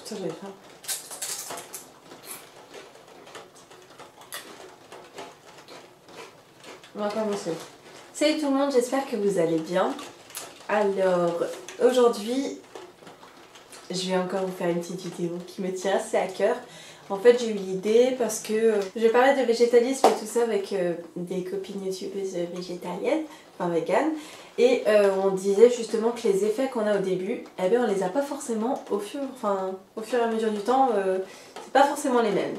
putain, j'avais faim. On va commencer. Salut tout le monde, j'espère que vous allez bien. Alors, aujourd'hui, je vais encore vous faire une petite vidéo qui me tient assez à cœur. En fait, j'ai eu l'idée parce que je parlais de végétalisme et tout ça avec des copines youtubeuses végétaliennes, enfin véganes. Et on disait justement que les effets qu'on a au début, eh bien on les a pas forcément au fur et à mesure du temps, c'est pas forcément les mêmes.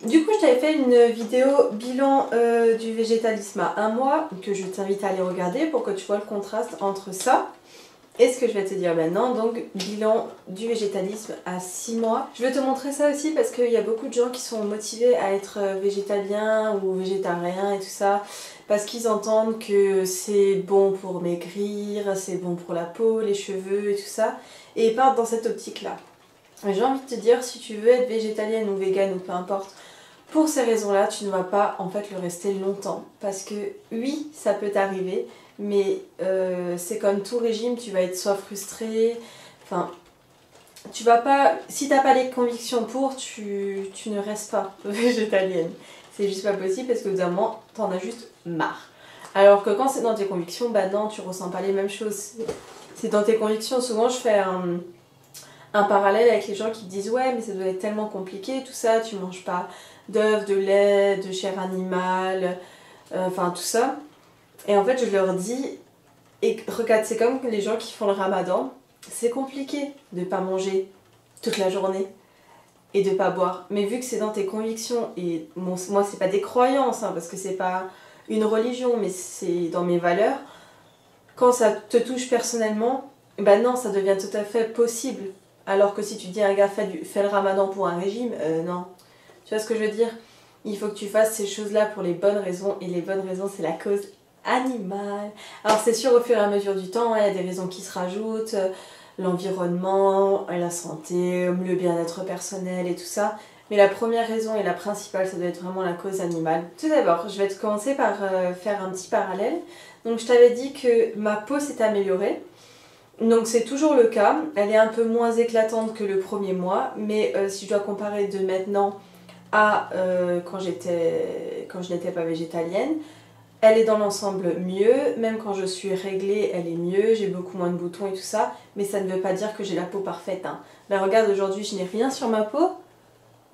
Du coup, je t'avais fait une vidéo bilan du végétalisme à 1 mois, que je t'invite à aller regarder pour que tu vois le contraste entre ça et ce que je vais te dire maintenant, donc bilan du végétalisme à 6 mois. Je vais te montrer ça aussi parce qu'il y a beaucoup de gens qui sont motivés à être végétaliens ou végétariens et tout ça, parce qu'ils entendent que c'est bon pour maigrir, c'est bon pour la peau, les cheveux et tout ça, et ils partent dans cette optique-là. J'ai envie de te dire, si tu veux être végétalienne ou végane ou peu importe, pour ces raisons-là, tu ne vas pas en fait le rester longtemps. Parce que oui, ça peut t'arriver, mais c'est comme tout régime, tu vas être soit frustré, enfin, tu vas pas, si t'as pas les convictions pour, tu ne restes pas végétalienne. C'est juste pas possible parce que au bout d'un moment, t'en as juste marre. Alors que quand c'est dans tes convictions, bah non, tu ressens pas les mêmes choses. C'est dans tes convictions, souvent je fais un parallèle avec les gens qui disent ouais mais ça doit être tellement compliqué tout ça, tu manges pas d'œufs, de lait, de chair animale, enfin tout ça. Et en fait je leur dis, et regarde, c'est comme les gens qui font le ramadan, c'est compliqué de pas manger toute la journée et de pas boire. Mais vu que c'est dans tes convictions, et bon, moi c'est pas des croyances, hein, parce que c'est pas une religion, mais c'est dans mes valeurs, quand ça te touche personnellement, ben non, ça devient tout à fait possible. Alors que si tu dis à un gars fais le ramadan pour un régime, non. Tu vois ce que je veux dire? Il faut que tu fasses ces choses-là pour les bonnes raisons, et les bonnes raisons c'est la cause animale. Alors c'est sûr, au fur et à mesure du temps, il y a des raisons qui se rajoutent, l'environnement, la santé, le bien-être personnel et tout ça. Mais la première raison et la principale, ça doit être vraiment la cause animale. Tout d'abord, je vais te commencer par faire un petit parallèle. Donc je t'avais dit que ma peau s'est améliorée. Donc c'est toujours le cas, elle est un peu moins éclatante que le premier mois, mais si je dois comparer de maintenant à quand je n'étais pas végétalienne, elle est dans l'ensemble mieux, même quand je suis réglée, elle est mieux, j'ai beaucoup moins de boutons et tout ça, mais ça ne veut pas dire que j'ai la peau parfaite. Hein. Là regarde, aujourd'hui je n'ai rien sur ma peau.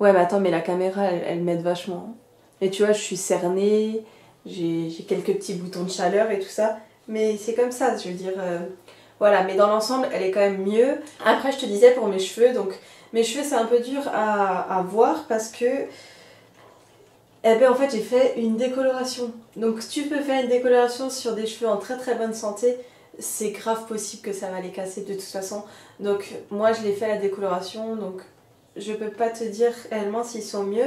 Ouais mais attends, mais la caméra elle m'aide vachement. Et tu vois, je suis cernée, j'ai quelques petits boutons de chaleur et tout ça, mais c'est comme ça, je veux dire... Voilà, mais dans l'ensemble, elle est quand même mieux. Après, je te disais pour mes cheveux, donc mes cheveux c'est un peu dur à voir parce que eh ben, en fait j'ai fait une décoloration. Donc si tu peux faire une décoloration sur des cheveux en très très bonne santé, c'est grave possible que ça va les casser de toute façon. Donc moi je l'ai fait la décoloration, donc je peux pas te dire réellement s'ils sont mieux.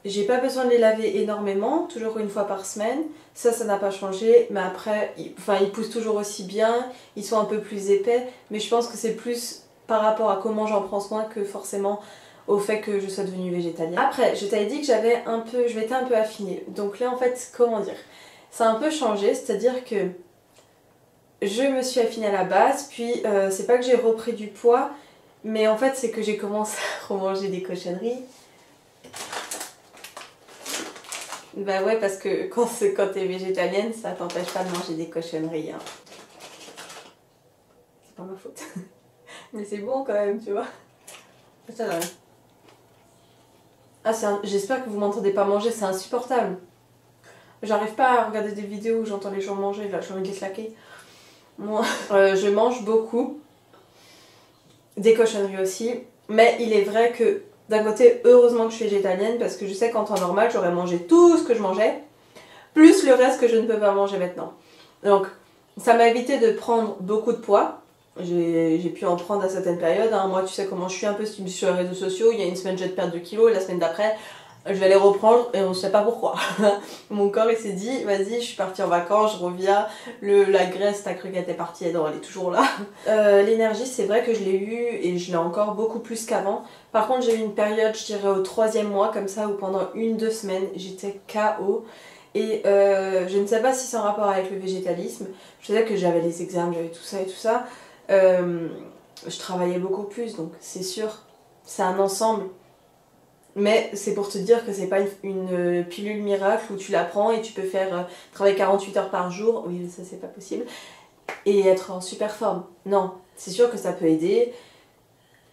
J'ai pas besoin de les laver énormément, toujours une fois par semaine. Ça n'a pas changé, mais après, ils poussent toujours aussi bien, ils sont un peu plus épais, mais je pense que c'est plus par rapport à comment j'en prends soin que forcément au fait que je sois devenue végétalienne. Après, je t'avais dit que je m'étais un peu affinée. Donc là, en fait, comment dire, ça a un peu changé, c'est-à-dire que je me suis affinée à la base, puis c'est pas que j'ai repris du poids, mais en fait, c'est que j'ai commencé à remanger des cochonneries. Bah ouais, parce que quand t'es végétalienne, ça t'empêche pas de manger des cochonneries. Hein. C'est pas ma faute. Mais c'est bon quand même, tu vois. Ah, j'espère que vous m'entendez pas manger, c'est insupportable. J'arrive pas à regarder des vidéos où j'entends les gens manger, là, j'ai envie de les claquer. Moi, je mange beaucoup. Des cochonneries aussi. Mais il est vrai que d'un côté, heureusement que je suis végétalienne parce que je sais qu'en temps normal, j'aurais mangé tout ce que je mangeais, plus le reste que je ne peux pas manger maintenant. Donc, ça m'a évité de prendre beaucoup de poids. J'ai pu en prendre à certaines périodes. Hein. Moi, tu sais comment je suis un peu sur les réseaux sociaux. Il y a une semaine, je vais perdre 2 kilos et la semaine d'après, je vais les reprendre et on ne sait pas pourquoi. Mon corps, il s'est dit, vas-y, je suis partie en vacances, je reviens. La graisse, t'as cru qu'elle était partie, et non, elle est toujours là. L'énergie, c'est vrai que je l'ai eu et je l'ai encore beaucoup plus qu'avant. Par contre, j'ai eu une période, je dirais au 3e mois, comme ça, où pendant 1-2 semaines, j'étais KO. Et je ne sais pas si c'est en rapport avec le végétalisme. Je sais que j'avais les examens, j'avais tout ça et tout ça. je travaillais beaucoup plus, donc c'est sûr, c'est un ensemble. Mais c'est pour te dire que c'est pas une pilule miracle où tu la prends et tu peux faire travailler 48 heures par jour, oui ça c'est pas possible, et être en super forme. Non, c'est sûr que ça peut aider,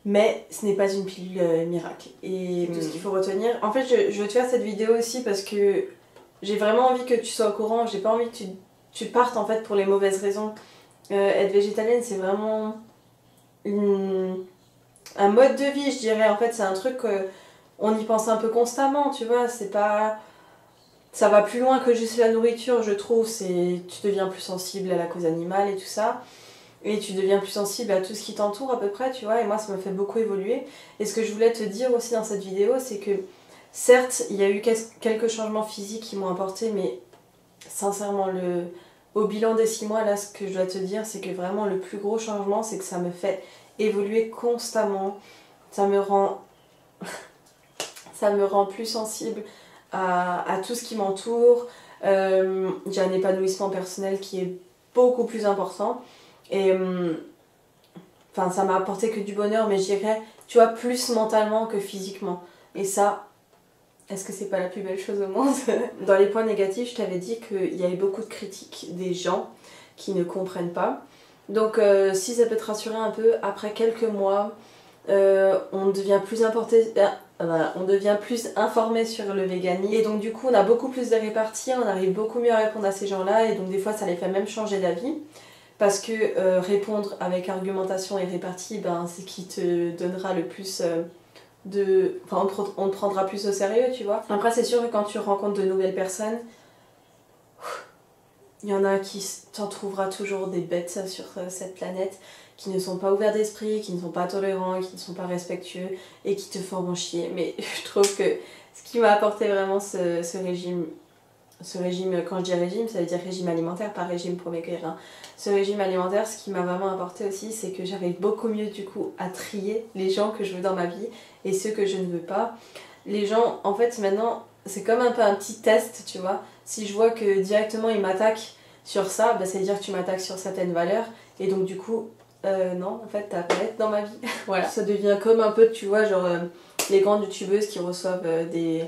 mais ce n'est pas une pilule miracle. Et tout ce qu'il faut retenir, en fait je veux te faire cette vidéo aussi parce que j'ai vraiment envie que tu sois au courant, j'ai pas envie que tu partes en fait pour les mauvaises raisons. Être végétalienne c'est vraiment un mode de vie je dirais, en fait c'est un truc on y pense un peu constamment, tu vois, c'est pas... Ça va plus loin que juste la nourriture, je trouve, c'est... Tu deviens plus sensible à la cause animale et tout ça, et tu deviens plus sensible à tout ce qui t'entoure à peu près, tu vois, et moi ça m'a fait beaucoup évoluer. Et ce que je voulais te dire aussi dans cette vidéo, c'est que, certes, il y a eu quelques changements physiques qui m'ont apporté, mais sincèrement, au bilan des 6 mois, là, ce que je dois te dire, c'est que vraiment le plus gros changement, c'est que ça me fait évoluer constamment, ça me rend plus sensible à tout ce qui m'entoure. J'ai un épanouissement personnel qui est beaucoup plus important. Et enfin, ça m'a apporté que du bonheur, mais je dirais, tu vois, plus mentalement que physiquement. Et ça, est-ce que c'est pas la plus belle chose au monde? Dans les points négatifs, je t'avais dit qu'il y avait beaucoup de critiques des gens qui ne comprennent pas. Donc si ça peut te rassurer un peu, après quelques mois, on devient plus on devient plus informé sur le véganisme et donc du coup on a beaucoup plus de réparties, on arrive beaucoup mieux à répondre à ces gens-là et donc des fois ça les fait même changer d'avis parce que répondre avec argumentation et répartie, ben, c'est qui te donnera le plus Enfin on te prendra plus au sérieux, tu vois. Après c'est sûr que quand tu rencontres de nouvelles personnes, il y en a qui t'en trouvera toujours des bêtes sur cette planète qui ne sont pas ouverts d'esprit, qui ne sont pas tolérants, qui ne sont pas respectueux et qui te feront chier. Mais je trouve que ce qui m'a apporté vraiment ce régime, quand je dis régime, ça veut dire régime alimentaire, pas régime pour maigrir. Hein. Ce régime alimentaire, ce qui m'a vraiment apporté aussi, c'est que j'arrive beaucoup mieux du coup à trier les gens que je veux dans ma vie et ceux que je ne veux pas. Les gens, en fait maintenant, c'est comme un peu un petit test, tu vois. Si je vois que directement ils m'attaquent sur ça, bah, ça veut dire que tu m'attaques sur certaines valeurs et donc du coup, non, en fait t'as pas à être dans ma vie. Voilà, ça devient comme un peu, tu vois, genre les grandes youtubeuses qui reçoivent des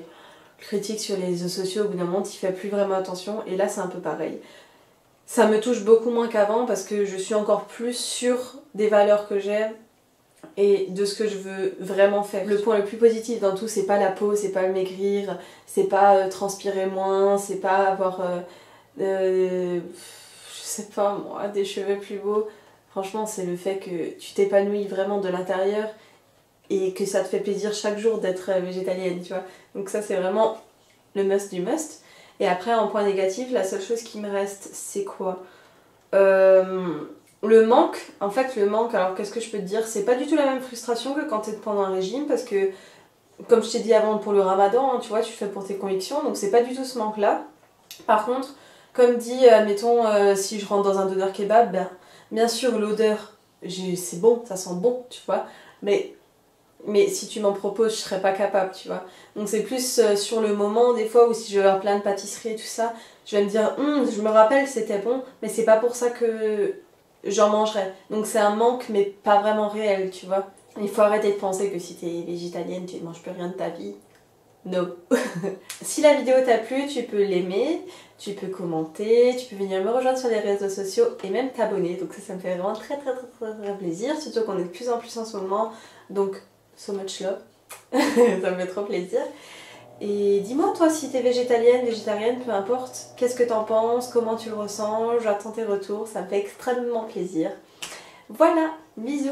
critiques sur les réseaux sociaux, au bout d'un moment tu fais plus vraiment attention et là c'est un peu pareil. Ça me touche beaucoup moins qu'avant parce que je suis encore plus sûre des valeurs que j'ai et de ce que je veux vraiment faire. Le point le plus positif dans tout, c'est pas la peau, c'est pas le maigrir, c'est pas transpirer moins, c'est pas avoir je sais pas moi, des cheveux plus beaux. Franchement, c'est le fait que tu t'épanouis vraiment de l'intérieur et que ça te fait plaisir chaque jour d'être végétalienne, tu vois. Donc ça, c'est vraiment le must du must. Et après, en point négatif, la seule chose qui me reste, c'est quoi? Le manque. En fait, le manque, alors qu'est-ce que je peux te dire? C'est pas du tout la même frustration que quand t'es pendant un régime, parce que, comme je t'ai dit avant pour le ramadan, hein, tu vois, tu fais pour tes convictions, donc c'est pas du tout ce manque-là. Par contre, comme dit, admettons, si je rentre dans un doner kebab, ben, bien sûr, l'odeur, c'est bon, ça sent bon, tu vois, mais si tu m'en proposes, je serais pas capable, tu vois. Donc c'est plus sur le moment, des fois, où si je vais avoir plein de pâtisseries et tout ça, je vais me dire, je me rappelle, c'était bon, mais c'est pas pour ça que j'en mangerai. Donc c'est un manque, mais pas vraiment réel, tu vois. Il faut arrêter de penser que si t'es végétalienne, tu ne manges plus rien de ta vie. No. Si la vidéo t'a plu, tu peux l'aimer, tu peux commenter, tu peux venir me rejoindre sur les réseaux sociaux et même t'abonner. Donc ça me fait vraiment très plaisir, surtout qu'on est de plus en plus en ce moment. Donc so much love, ça me fait trop plaisir. Et dis-moi toi si t'es végétalienne, végétarienne, peu importe, qu'est-ce que t'en penses, comment tu le ressens, j'attends tes retours, ça me fait extrêmement plaisir. Voilà, bisous.